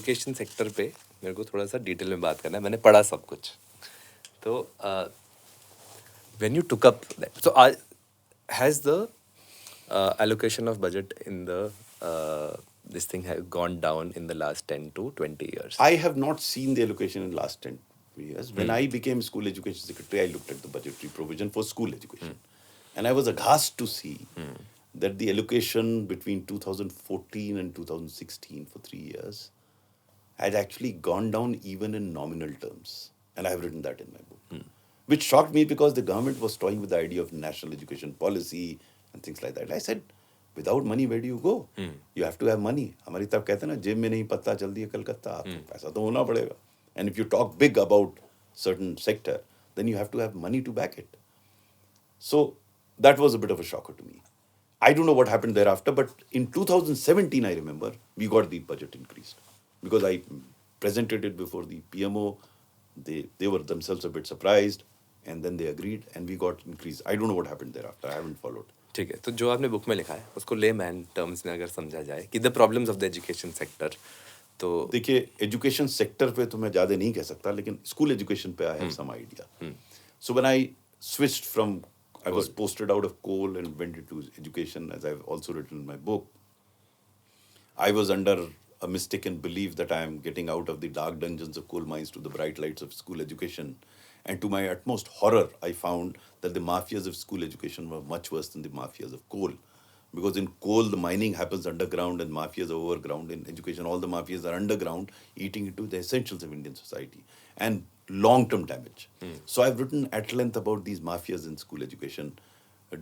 Education sector पे मेरे को थोड़ा सा डिटेल में बात करना है. मैंने पढ़ा सब कुछ. तो when you took up that, so has the allocation of budget in the this thing has gone down in the last 10 to 20 years? I have not seen the allocation in the last 10 years. When I became school education secretary, I looked at the budgetary provision for school education. And I was aghast to see that the allocation between 2014 and 2016 for 3 years had actually gone down even in nominal terms. And I have written that in my book. Which shocked me because the government was toying with the idea of national education policy and things like that. I said, without money, where do you go? You have to have money. हमारी तरफ कहते हैं ना, जेब में नहीं पत्ता चल दिया कलकत्ता, आपको पैसा तो होना पड़ेगा. And if you talk big about certain sector, then you have to have money to back it. So that was a bit of a shocker to me. I don't know what happened thereafter, but in 2017, I remember, we got the budget increased. Because I presented it before the PMO, they were themselves a bit surprised, and then they agreed, and we got increased. I don't know what happened thereafter. I haven't followed. ठीक है. तो जो आपने book में लिखा है उसको layman terms में अगर समझा जाए कि the problems of the education sector, तो देखिए, एजुकेशन सेक्टर पे तो मैं ज़्यादा नहीं कह सकता, लेकिन स्कूल एजुकेशन पे I have some idea. So when I switched from, I was posted out of coal and went into education, as I've also written in my book. I was under a mistaken belief that I am getting out of the dark dungeons of coal mines to the bright lights of school education. And to my utmost horror, I found that the mafias of school education were much worse than the mafias of coal. Because in coal, the mining happens underground and mafias are overground. In education, all the mafias are underground, eating into the essentials of Indian society. And long-term damage. So I've written at length about these mafias in school education.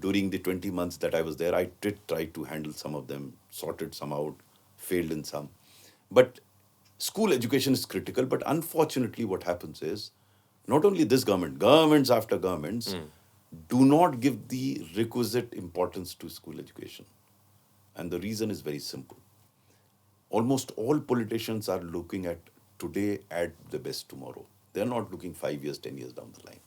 During the 20 months that I was there, I did try to handle some of them, sorted some out, failed in some. But school education is critical, but unfortunately what happens is, not only this government, governments after governments do not give the requisite importance to school education. And the reason is very simple. Almost all politicians are looking at today at the best tomorrow. They're not looking 5 years, 10 years down the line.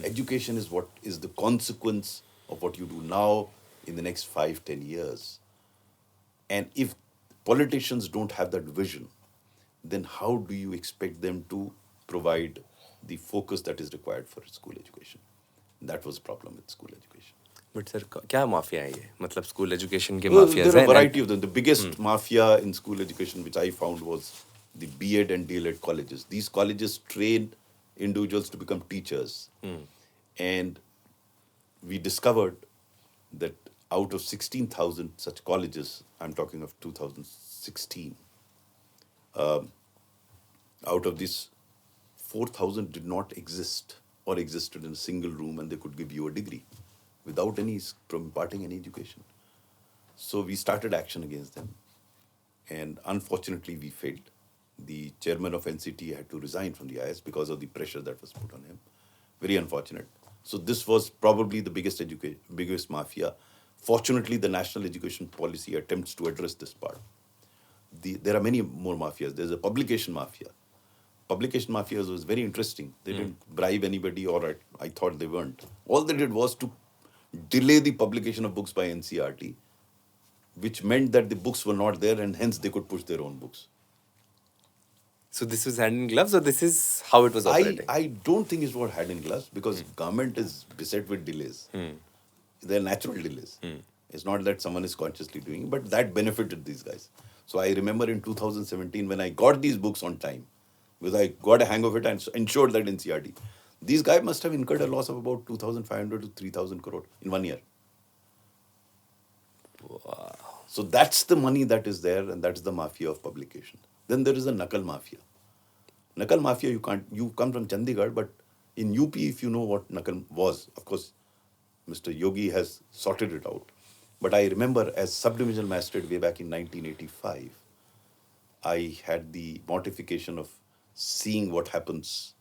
Education is what is the consequence of what you do now in the next 5, 10 years. And if politicians don't have that vision, then how do you expect them to provide the focus that is required for school education? That was a problem with school education. But sir क्या mafia है ये, मतलब school education के Well, mafias there are हैं. a variety of them. The biggest mafia in school education, which I found, was the B.Ed and D.Ed colleges. These colleges train individuals to become teachers. And we discovered that out of 16,000 such colleges, I'm talking of 2016, out of this, 4,000 did not exist or existed in a single room, and they could give you a degree without any imparting any education. So we started action against them, and unfortunately we failed. The chairman of NCT had to resign from the IS because of the pressure that was put on him. Very unfortunate. So this was probably the biggest mafia. Fortunately, the national education policy attempts to address this part. There are many more mafias. There's a publication mafia. Publication mafias was very interesting. They didn't bribe anybody, or I thought they weren't. All they did was to delay the publication of books by NCERT, which meant that the books were not there, and hence they could push their own books. So this was hand in gloves, or this is how it was operating? I don't think it's what hand in gloves, because government is beset with delays. They're natural delays. It's not that someone is consciously doing it, but that benefited these guys. So I remember in 2017 when I got these books on time, because I got a hang of it and ensured that in CRT, these guys must have incurred a loss of about 2,500 to 3,000 crore in 1 year. Wow. So that's the money that is there, and that's the mafia of publication. Then there is a Nakal mafia. Nakal mafia, you come from Chandigarh, but in UP, if you know what Nakal was, of course, Mr. Yogi has sorted it out. But I remember as sub-divisional magistrate way back in 1985, I had the mortification of seeing what happens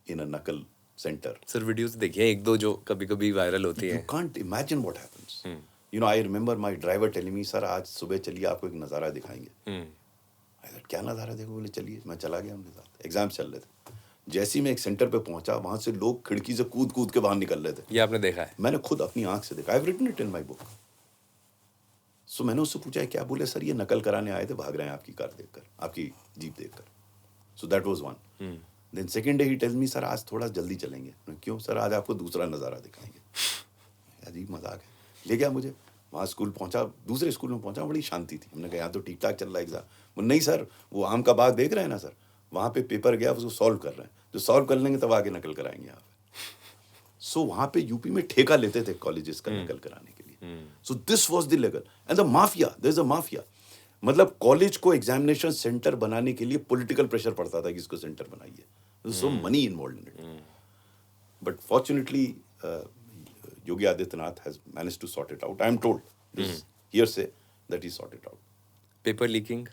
in a Nakal center. Sir videos देखिए एक दो जो कभी कभी viral होती You हैं. can't imagine what happens. You know, I remember my driver telling me, sir, आज सुबह चलिए आपको एक नज़ारा दिखाएंगे. I said, क्या नज़ारा देखो? बोले चलिए. मैं चला गया उनके साथ. एग्जाम चल रहे थे. जैसे ही मैं एक सेंटर पे पहुंचा, वहां से लोग खिड़की से कूद कूद के बाहर निकल रहे थे. ये आपने देखा है? मैंने खुद अपनी आंख से देखा. I've written it in my book. So मैंने उससे पूछा क्या? बोले सर ये नकल कराने आए थे, भाग रहे हैं आपकी कार देखकर, आपकी जीप देखकर. So that was one. Then second day he tells me, sir, आज थोड़ा जल्दी चलेंगे. मैं, क्यों सर? आज आपको दूसरा नज़ारा दिखाएंगे. अजीब मजाक है. ले गया मुझे वहाँ स्कूल पहुँचा, दूसरे स्कूल में पहुँचा, बड़ी शांति थी. हमने कहा यहाँ तो ठीक ठाक चल रहा है एग्जाम. नहीं सर, वो आम का बाग देख रहे हैं ना सर, वहाँ पे पेपर गया, उसको सॉल्व कर रहे हैं. जो सॉल्व कर लेंगे तब आगे नकल कराएंगे यहाँ पे. सो वहाँ पे यूपी में ठेका लेते थे कॉलेजेस का नकल कराने के लिए. So this was the level and the mafia. There is a mafia. मतलब कॉलेज को एग्जामिनेशन सेंटर बनाने के लिए पॉलिटिकल प्रेशर पड़ता था कि इसको सेंटर बनाइए. So money involve in it. But fortunately Yogi Adityanath has managed to sort it out. I am told this hearsay that he sorted out. Paper leaking.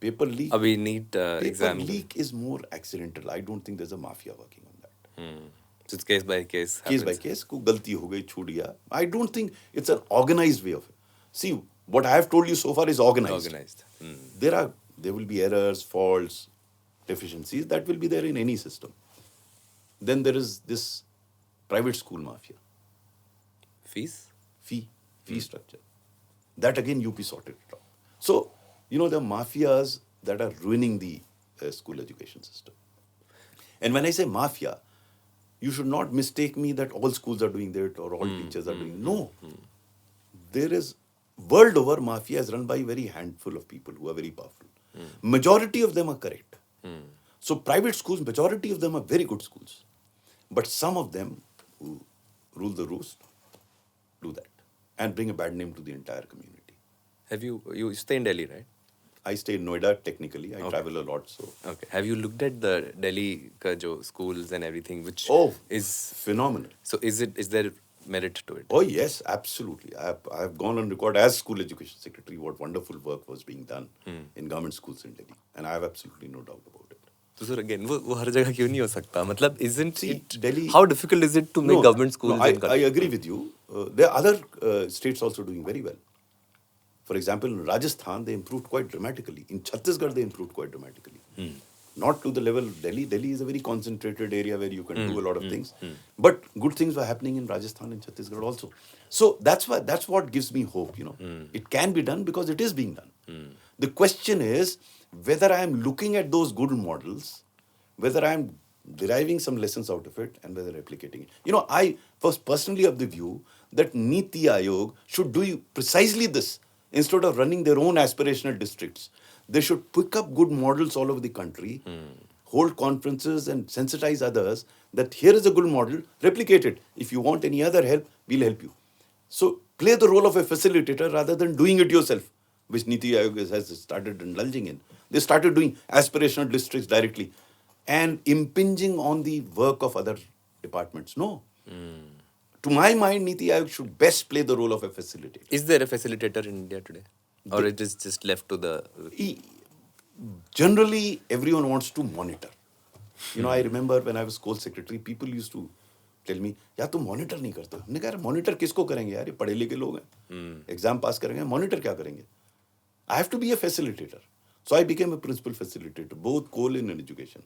Paper leak. अभी NEET Paper exam. leak is more accidental. I don't think there's a mafia working on that. It's case by case. Case by case, को गलती हो गई, छूट गया. I don't think it's an organized way of it. See, what I have told you so far is organized. Organized. There will be errors, faults, deficiencies that will be there in any system. Then there is this private school mafia, Fees. fee structure. That again UP sorted it out. So, the mafias that are ruining the school education system. And when I say mafia, you should not mistake me that all schools are doing that or all teachers are doing. No. There is, world over, mafia is run by a very handful of people who are very powerful. Majority of them are correct. So private schools, majority of them are very good schools. But some of them who rule the roost do that and bring a bad name to the entire community. Have you stay in Delhi, right? I stay in Noida technically. I travel a lot, so. Okay. Have you looked at the Delhi ka jo schools and everything, which is Phenomenal. so? Is there merit to it? Oh yes, absolutely. I have gone on record as school education secretary what wonderful work was being done in government schools in Delhi, and I have absolutely no doubt about it. So sir, again, वो हर जगह क्यों नहीं हो सकता? मतलब isn't See, it Delhi. How difficult is it to make government schools? No, in I agree with you. There are other states also doing very well. For example, in Rajasthan, they improved quite dramatically. In Chhattisgarh, they improved quite dramatically. Not to the level of Delhi. Delhi is a very concentrated area where you can do a lot of things. But good things were happening in Rajasthan and Chhattisgarh also. So that's what gives me hope. It can be done because it is being done. The question is whether I am looking at those good models, whether I am deriving some lessons out of it, and whether replicating it. I was personally of the view that Niti Aayog should do precisely this. Instead of running their own aspirational districts, they should pick up good models all over the country, hold conferences and sensitize others that here is a good model, replicate it. If you want any other help, we'll help you. So play the role of a facilitator rather than doing it yourself, which Niti Aayog has started indulging in. They started doing aspirational districts directly and impinging on the work of other departments. No. To my mind, Niti Aayog should best play the role of a facilitator. Is there a facilitator in India today, or it is just left to the? Generally, everyone wants to monitor. I remember when I was school secretary, people used to tell me, "यार तुम monitor नहीं करते हो." हमने कहा, "Monitor किसको करेंगे यार? ये पढ़े लिखे लोग हैं, exam pass करेंगे, monitor क्या करेंगे?" I have to be a facilitator. So I became a principal facilitator, both coal and in education.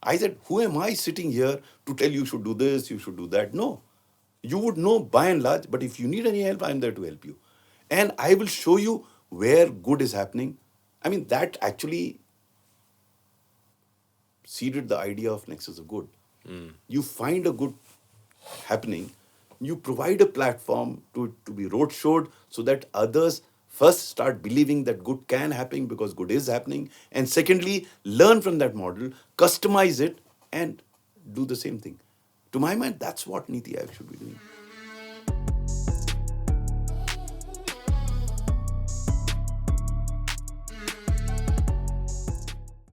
I said, who am I sitting here to tell you should do this, you should do that? No. You would know by and large, but if you need any help, I'm there to help you. And I will show you where good is happening. I mean, that actually seeded the idea of Nexus of Good. You find a good happening, you provide a platform to be road-showed so that others first start believing that good can happen because good is happening, and secondly, learn from that model, customize it, and do the same thing. To my mind, that's what Niti Aayog should be doing.